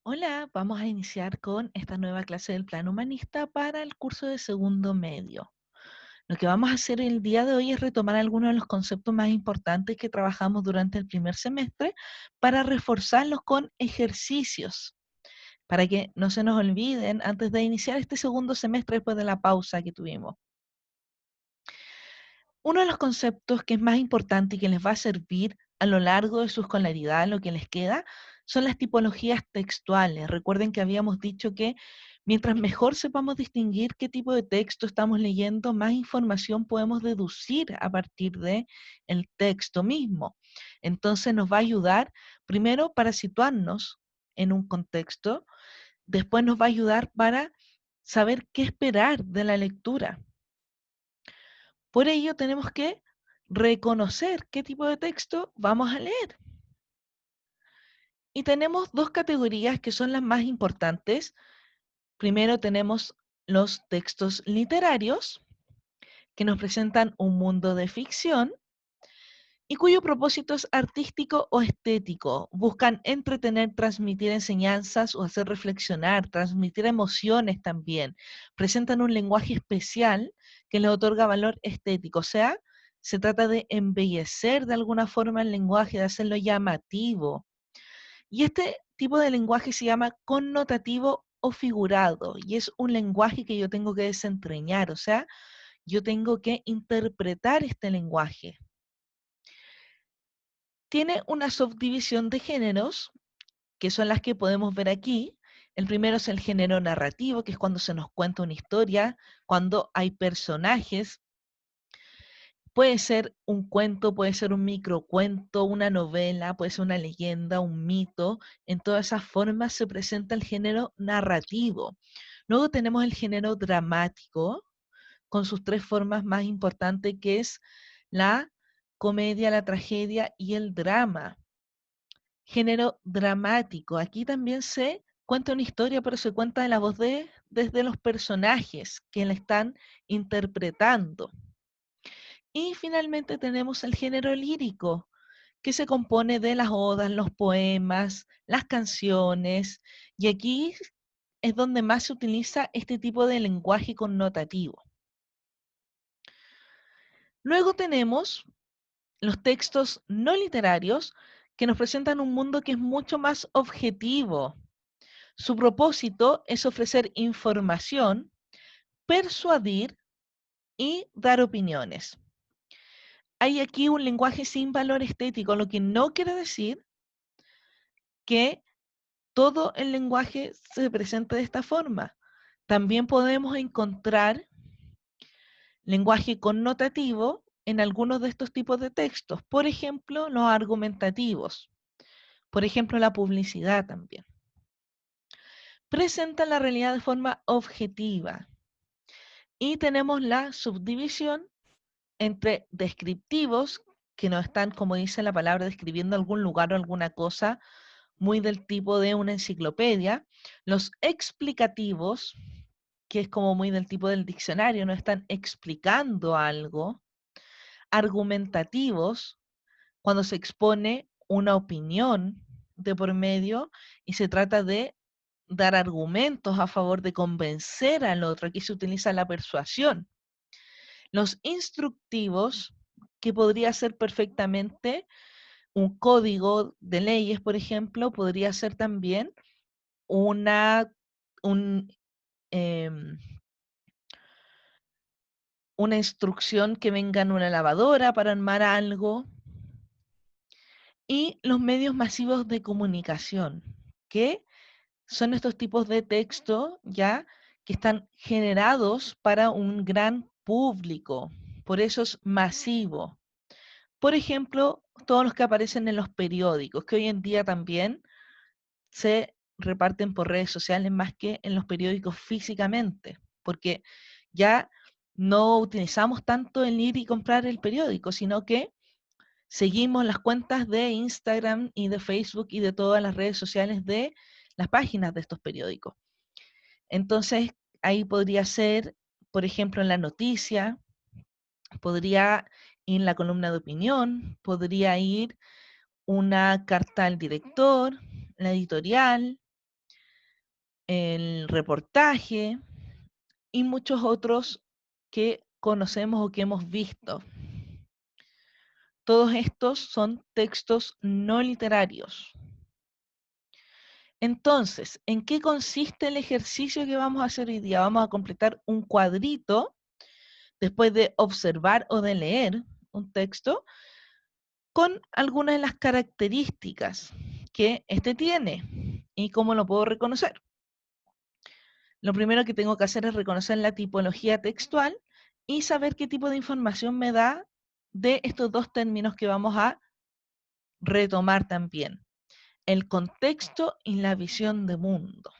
Hola, vamos a iniciar con esta nueva clase del Plan Humanista para el curso de segundo medio. Lo que vamos a hacer el día de hoy es retomar algunos de los conceptos más importantes que trabajamos durante el primer semestre para reforzarlos con ejercicios, para que no se nos olviden antes de iniciar este segundo semestre después de la pausa que tuvimos. Uno de los conceptos que es más importante y que les va a servir a lo largo de su escolaridad, lo que les queda, son las tipologías textuales. Recuerden que habíamos dicho que mientras mejor sepamos distinguir qué tipo de texto estamos leyendo, más información podemos deducir a partir de el texto mismo. Entonces nos va a ayudar primero para situarnos en un contexto, después nos va a ayudar para saber qué esperar de la lectura. Por ello tenemos que reconocer qué tipo de texto vamos a leer. Y tenemos dos categorías que son las más importantes. Primero tenemos los textos literarios, que nos presentan un mundo de ficción y cuyo propósito es artístico o estético. Buscan entretener, transmitir enseñanzas o hacer reflexionar, transmitir emociones también. Presentan un lenguaje especial que le otorga valor estético, o sea, se trata de embellecer de alguna forma el lenguaje, de hacerlo llamativo. Y este tipo de lenguaje se llama connotativo o figurado, y es un lenguaje que yo tengo que desentrañar, o sea, yo tengo que interpretar este lenguaje. Tiene una subdivisión de géneros, que son las que podemos ver aquí. El primero es el género narrativo, que es cuando se nos cuenta una historia, cuando hay personajes. Puede ser un cuento, puede ser un microcuento, una novela, puede ser una leyenda, un mito. En todas esas formas se presenta el género narrativo. Luego tenemos el género dramático, con sus tres formas más importantes, que es la comedia, la tragedia y el drama. Género dramático. Aquí también se cuenta una historia, pero se cuenta de la voz desde los personajes que la están interpretando. Y finalmente tenemos el género lírico, que se compone de las odas, los poemas, las canciones, y aquí es donde más se utiliza este tipo de lenguaje connotativo. Luego tenemos los textos no literarios, que nos presentan un mundo que es mucho más objetivo. Su propósito es ofrecer información, persuadir y dar opiniones. Hay aquí un lenguaje sin valor estético, lo que no quiere decir que todo el lenguaje se presente de esta forma. También podemos encontrar lenguaje connotativo en algunos de estos tipos de textos. Por ejemplo, los argumentativos. Por ejemplo, la publicidad también. Presentan la realidad de forma objetiva. Y tenemos la subdivisión entre descriptivos, que no están, como dice la palabra, describiendo algún lugar o alguna cosa, muy del tipo de una enciclopedia. Los explicativos, que es como muy del tipo del diccionario, no están explicando algo. Argumentativos, cuando se expone una opinión de por medio y se trata de dar argumentos a favor de convencer al otro. Aquí se utiliza la persuasión. Los instructivos, que podría ser perfectamente un código de leyes, por ejemplo, podría ser también una, un, em, una instrucción que venga en una lavadora para armar algo. Y los medios masivos de comunicación, que son estos tipos de texto ya que están generados para un gran público. Por eso es masivo. Por ejemplo, todos los que aparecen en los periódicos, que hoy en día también se reparten por redes sociales más que en los periódicos físicamente, porque ya no utilizamos tanto el ir y comprar el periódico, sino que seguimos las cuentas de Instagram y de Facebook y de todas las redes sociales de las páginas de estos periódicos. Entonces, ahí podría ser, por ejemplo, en la noticia, podría ir la columna de opinión, podría ir una carta al director, la editorial, el reportaje y muchos otros que conocemos o que hemos visto. Todos estos son textos no literarios. Entonces, ¿en qué consiste el ejercicio que vamos a hacer hoy día? Vamos a completar un cuadrito después de observar o de leer un texto con algunas de las características que este tiene y cómo lo puedo reconocer. Lo primero que tengo que hacer es reconocer la tipología textual y saber qué tipo de información me da de estos dos términos que vamos a retomar también: el contexto y la visión de mundo.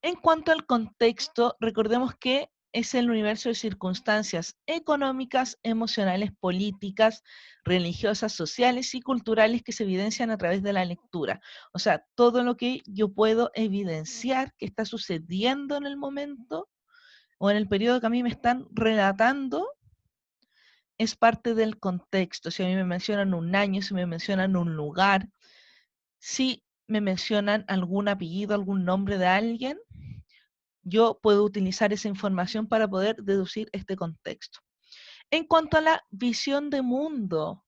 En cuanto al contexto, recordemos que es el universo de circunstancias económicas, emocionales, políticas, religiosas, sociales y culturales que se evidencian a través de la lectura. O sea, todo lo que yo puedo evidenciar que está sucediendo en el momento o en el periodo que a mí me están relatando es parte del contexto. Si a mí me mencionan un año, si me mencionan un lugar, si me mencionan algún apellido, algún nombre de alguien, yo puedo utilizar esa información para poder deducir este contexto. En cuanto a la visión de mundo,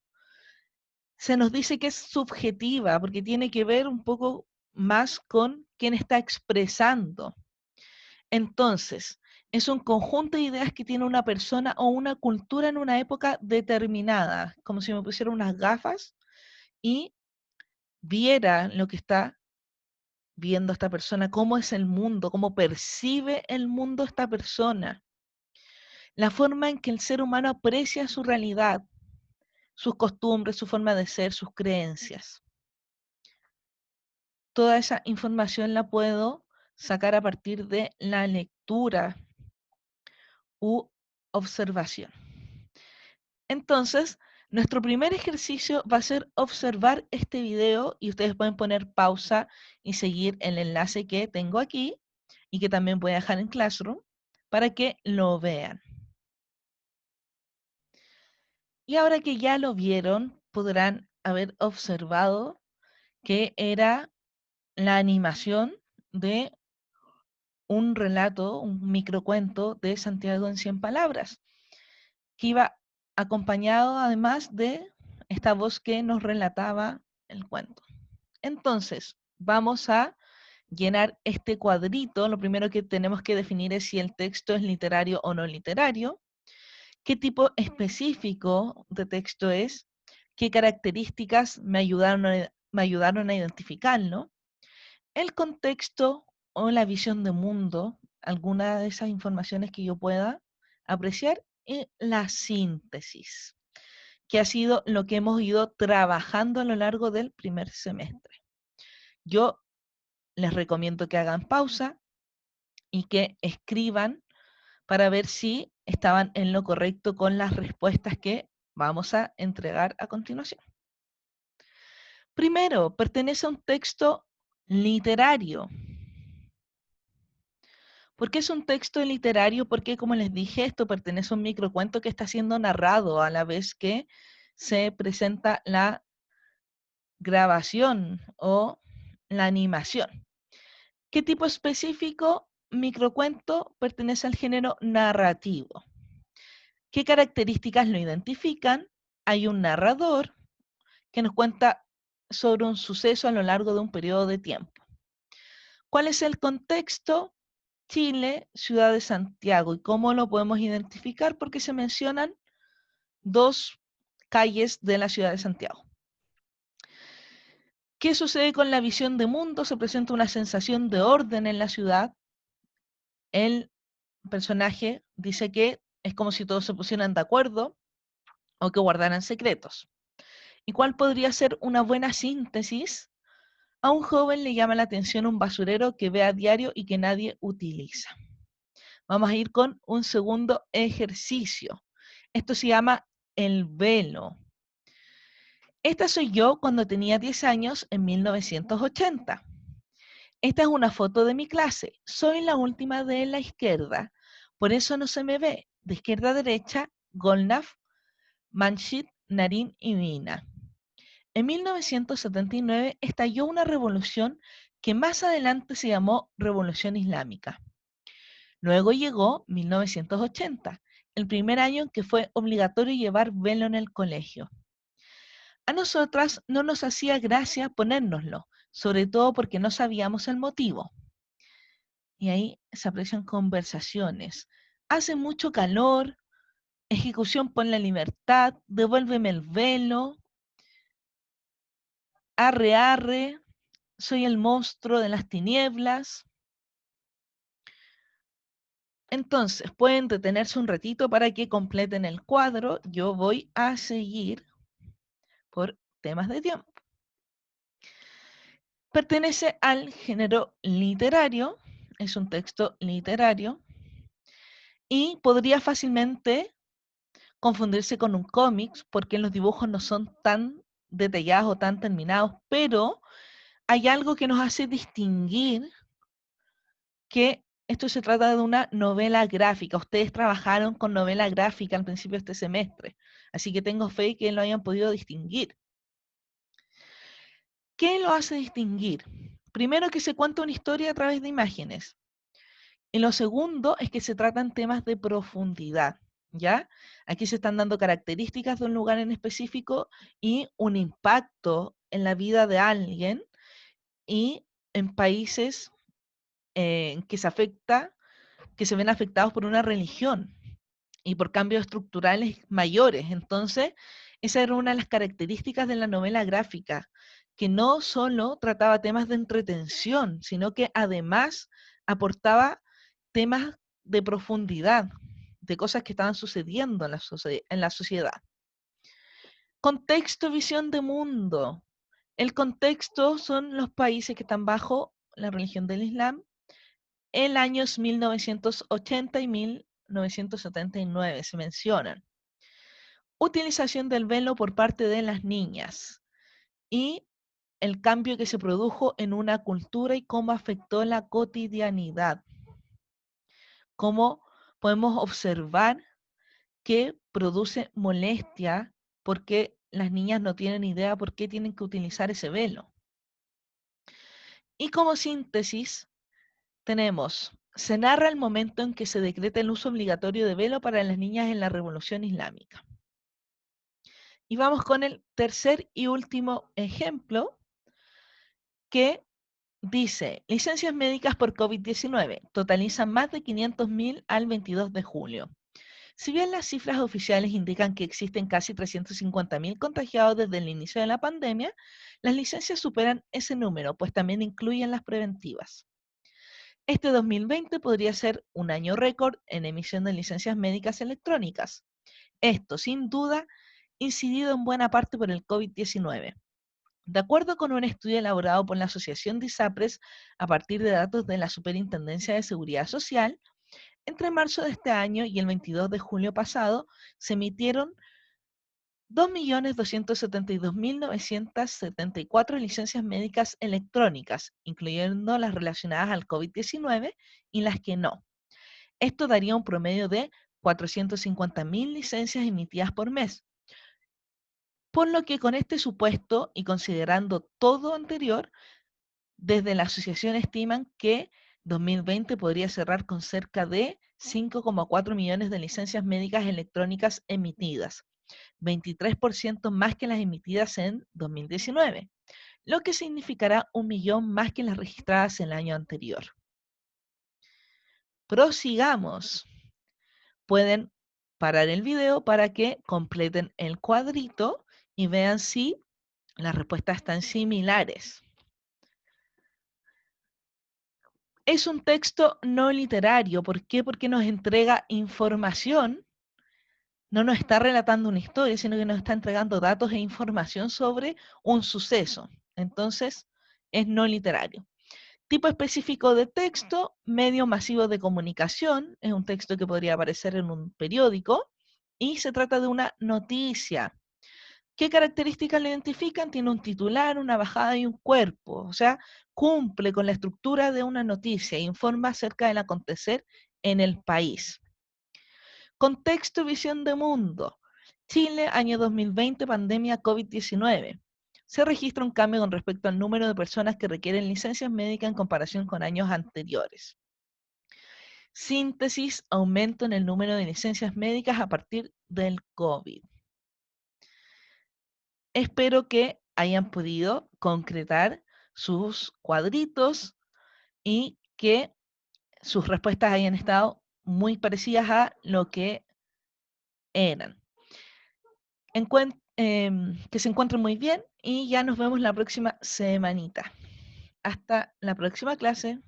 se nos dice que es subjetiva porque tiene que ver un poco más con quién está expresando. Entonces, es un conjunto de ideas que tiene una persona o una cultura en una época determinada, como si me pusiera unas gafas y viera lo que está viendo esta persona, cómo es el mundo, cómo percibe el mundo esta persona, la forma en que el ser humano aprecia su realidad, sus costumbres, su forma de ser, sus creencias. Toda esa información la puedo sacar a partir de la lectura u observación. Entonces, nuestro primer ejercicio va a ser observar este video y ustedes pueden poner pausa y seguir el enlace que tengo aquí y que también voy a dejar en Classroom para que lo vean. Y ahora que ya lo vieron, podrán haber observado que era la animación de un relato, un microcuento de Santiago en 100 palabras, que iba acompañado además de esta voz que nos relataba el cuento. Entonces, vamos a llenar este cuadrito. Lo primero que tenemos que definir es si el texto es literario o no literario, qué tipo específico de texto es, qué características me ayudaron a identificarlo, el contexto o la visión de mundo, alguna de esas informaciones que yo pueda apreciar, y la síntesis, que ha sido lo que hemos ido trabajando a lo largo del primer semestre. Yo les recomiendo que hagan pausa y que escriban para ver si estaban en lo correcto con las respuestas que vamos a entregar a continuación. Primero, pertenece a un texto literario. ¿Por qué es un texto literario? Porque, como les dije, esto pertenece a un microcuento que está siendo narrado a la vez que se presenta la grabación o la animación. ¿Qué tipo específico? Microcuento pertenece al género narrativo. ¿Qué características lo identifican? Hay un narrador que nos cuenta sobre un suceso a lo largo de un periodo de tiempo. ¿Cuál es el contexto? Chile, ciudad de Santiago. ¿Y cómo lo podemos identificar? Porque se mencionan dos calles de la ciudad de Santiago. ¿Qué sucede con la visión de mundo? Se presenta una sensación de orden en la ciudad. El personaje dice que es como si todos se pusieran de acuerdo o que guardaran secretos. ¿Y cuál podría ser una buena síntesis? A un joven le llama la atención un basurero que ve a diario y que nadie utiliza. Vamos a ir con un segundo ejercicio. Esto se llama el velo. Esta soy yo cuando tenía 10 años en 1980. Esta es una foto de mi clase. Soy la última de la izquierda. Por eso no se me ve. De izquierda a derecha, Golnaf, Manshit, Narín y Mina. En 1979 estalló una revolución que más adelante se llamó Revolución Islámica. Luego llegó 1980, el primer año en que fue obligatorio llevar velo en el colegio. A nosotras no nos hacía gracia ponérnoslo, sobre todo porque no sabíamos el motivo. Y ahí se aprecian conversaciones. Hace mucho calor, ejecución por la libertad, devuélveme el velo, arre arre, soy el monstruo de las tinieblas. Entonces, pueden detenerse un ratito para que completen el cuadro. Yo voy a seguir por temas de tiempo. Pertenece al género literario, es un texto literario, y podría fácilmente confundirse con un cómic porque los dibujos no son tan detallados o tan terminados, pero hay algo que nos hace distinguir que esto se trata de una novela gráfica. Ustedes trabajaron con novela gráfica al principio de este semestre, así que tengo fe que lo hayan podido distinguir. ¿Qué lo hace distinguir? Primero, que se cuenta una historia a través de imágenes. Y lo segundo es que se tratan temas de profundidad, ¿ya? Aquí se están dando características de un lugar en específico y un impacto en la vida de alguien y en países que se ven afectados por una religión y por cambios estructurales mayores. Entonces, esa era una de las características de la novela gráfica, que no solo trataba temas de entretención, sino que además aportaba temas de profundidad, de cosas que estaban sucediendo en la sociedad. Contexto, visión de mundo. El contexto son los países que están bajo la religión del Islam en años 1980 y 1979 se mencionan. Utilización del velo por parte de las niñas y el cambio que se produjo en una cultura y cómo afectó la cotidianidad. Cómo podemos observar que produce molestia porque las niñas no tienen idea por qué tienen que utilizar ese velo. Y como síntesis, tenemos, se narra el momento en que se decreta el uso obligatorio de velo para las niñas en la Revolución Islámica. Y vamos con el tercer y último ejemplo, que dice, licencias médicas por COVID-19 totalizan más de 500.000 al 22 de julio. Si bien las cifras oficiales indican que existen casi 350.000 contagiados desde el inicio de la pandemia, las licencias superan ese número, pues también incluyen las preventivas. Este 2020 podría ser un año récord en emisión de licencias médicas electrónicas. Esto, sin duda, incidido en buena parte por el COVID-19. De acuerdo con un estudio elaborado por la Asociación de ISAPRES a partir de datos de la Superintendencia de Seguridad Social, entre marzo de este año y el 22 de julio pasado se emitieron 2.272.974 licencias médicas electrónicas, incluyendo las relacionadas al COVID-19 y las que no. Esto daría un promedio de 450.000 licencias emitidas por mes. Por lo que con este supuesto y considerando todo anterior, desde la asociación estiman que 2020 podría cerrar con cerca de 5,4 millones de licencias médicas electrónicas emitidas, 23% más que las emitidas en 2019, lo que significará 1 millón más que las registradas el año anterior. Prosigamos. Pueden parar el video para que completen el cuadrito y vean si las respuestas están similares. Es un texto no literario. ¿Por qué? Porque nos entrega información. No nos está relatando una historia, sino que nos está entregando datos e información sobre un suceso. Entonces, es no literario. Tipo específico de texto, medio masivo de comunicación. Es un texto que podría aparecer en un periódico. Y se trata de una noticia. ¿Qué características lo identifican? Tiene un titular, una bajada y un cuerpo. O sea, cumple con la estructura de una noticia, informa acerca del acontecer en el país. Contexto y visión de mundo. Chile, año 2020, pandemia COVID-19. se registra un cambio con respecto al número de personas que requieren licencias médicas en comparación con años anteriores. Síntesis, aumento en el número de licencias médicas a partir del COVID. Espero que hayan podido concretar sus cuadritos y que sus respuestas hayan estado muy parecidas a lo que eran. Que se encuentren muy bien y ya nos vemos la próxima semanita. Hasta la próxima clase.